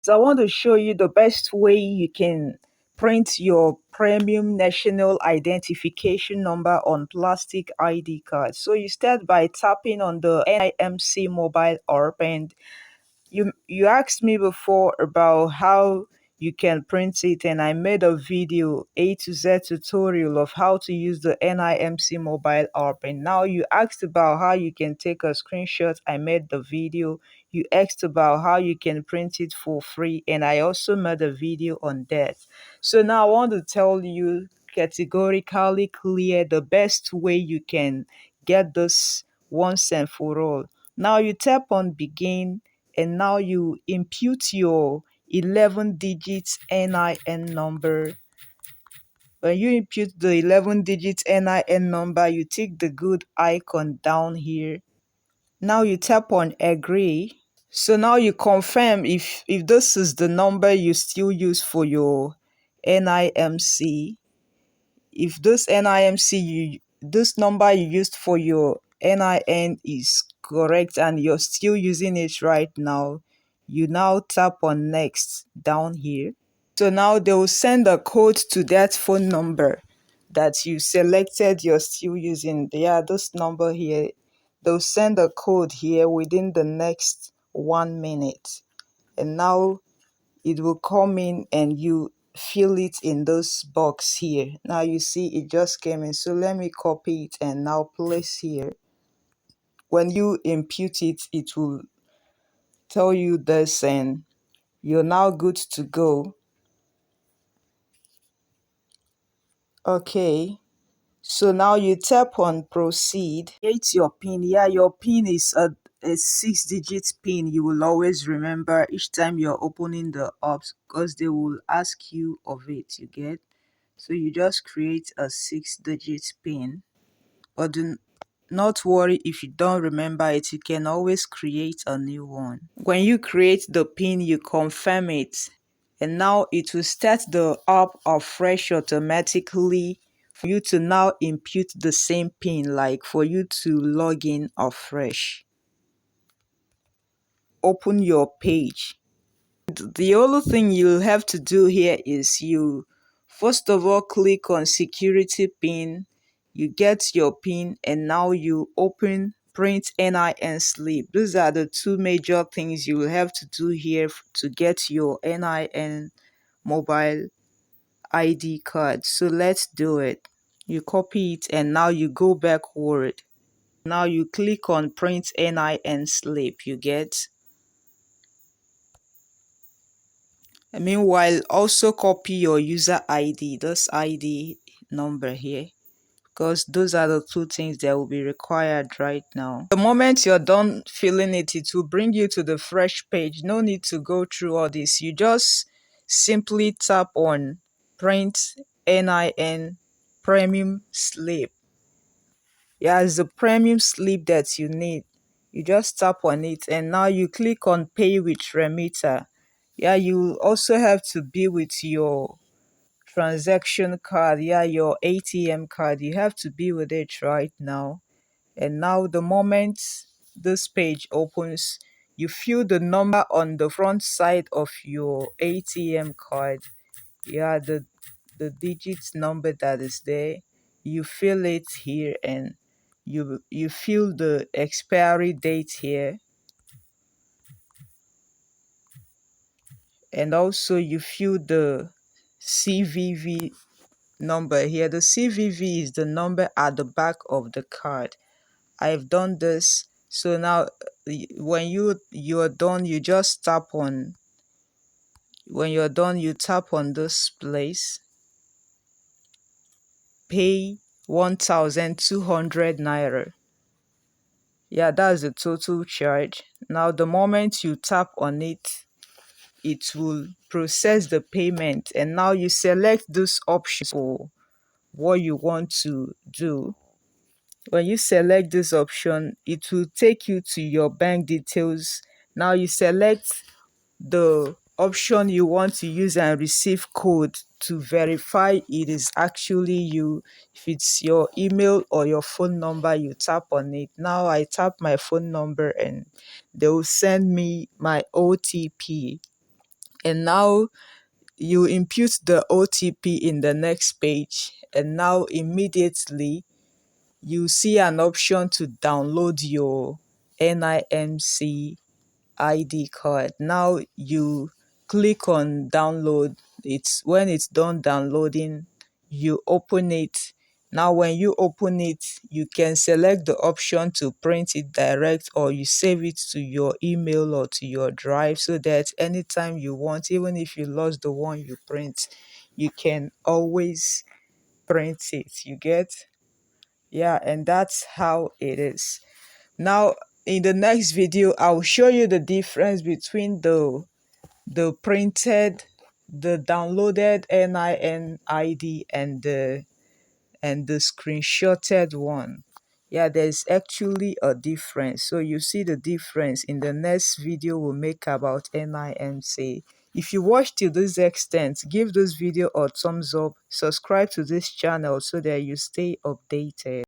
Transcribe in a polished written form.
So I want to show you the best way you can print your premium national identification number on plastic ID card. So you start by tapping on the NIMC Mobile App, and you asked me before about how you can print it, and I made a video A to Z tutorial of how to use the NIMC mobile app. And now you asked about how you can take a screenshot. I made the video. You asked about how you can print it for free, and I also made a video on that. So now I want to tell you categorically clear the best way you can get this once and for all. Now you tap on begin, and now you input your 11 digits NIN number. When you input the 11 digits NIN number, you take the good icon down here. Now you tap on agree. So now you confirm if this is the number you still use for your NIMC. If this number you used for your NIN is correct and you're still using it right now, you now tap on next down here. So now they will send a code to that phone number that you selected you're still using. Yeah, this number here, they'll send a code here within the next 1 minute. And now it will come in and you fill it in this box here. Now you see it just came in. So let me copy it and now place here. When you input it, it will tell you this and you're now good to go. Okay. So now you tap on proceed. Create your pin. Yeah, your pin is a 6-digit pin. You will always remember each time you're opening the apps because they will ask you of it, you get. So you just create a 6-digit pin. But do not worry if you don't remember it, you can always create a new one. When you create the pin, you confirm it. And now it will start the app afresh automatically for you to now input the same pin, like for you to log in afresh. Open your page. The only thing you'll have to do here is you first of all click on security pin, you get your pin, and now you open print NIN slip. These are the two major things you will have to do here to get your NIN mobile ID card. So let's do it. You copy it and now you go backward. Now you click on print NIN slip, you get. Meanwhile, also copy your user ID, this ID number here, because those are the two things that will be required right now. The moment you're done filling it, it will bring you to the fresh page. No need to go through all this. You just simply tap on print NIN premium slip. Yeah, it's the premium slip that you need. You just tap on it and now you click on pay with remitter. Yeah, you also have to be with your transaction card. Yeah, your ATM card. You have to be with it right now. And now the moment this page opens, you fill the number on the front side of your ATM card. Yeah, the digits number that is there. You fill it here and you fill the expiry date here. And also you fill the CVV number here. The CVV is the number at the back of the card. I've done this. So now when you're done, you just tap on, when you're done, you tap on this place. Pay 1,200 naira. Yeah, that's the total charge. Now the moment you tap on it, it will process the payment, and now you select this option for what you want to do. When you select this option, it will take you to your bank details. Now you select the option you want to use and receive code to verify it is actually you. If it's your email or your phone number, you tap on it. Now I tap my phone number and they will send me my OTP. And now you input the OTP in the next page, and now immediately you see an option to download your NIMC ID card. Now you click on download. It's when it's done downloading, you open it. Now when you open it, you can select the option to print it direct, or you save it to your email or to your drive, so that anytime you want, even if you lost the one you print, you can always print it. You get? Yeah, and that's how it is. Now, in the next video, I'll show you the difference between the printed, the downloaded NIN ID and the screenshotted one. Yeah, there's actually a difference. So you see the difference in the next video we'll make about NIMC. If you watched till this extent, give this video a thumbs up, subscribe to this channel so that you stay updated.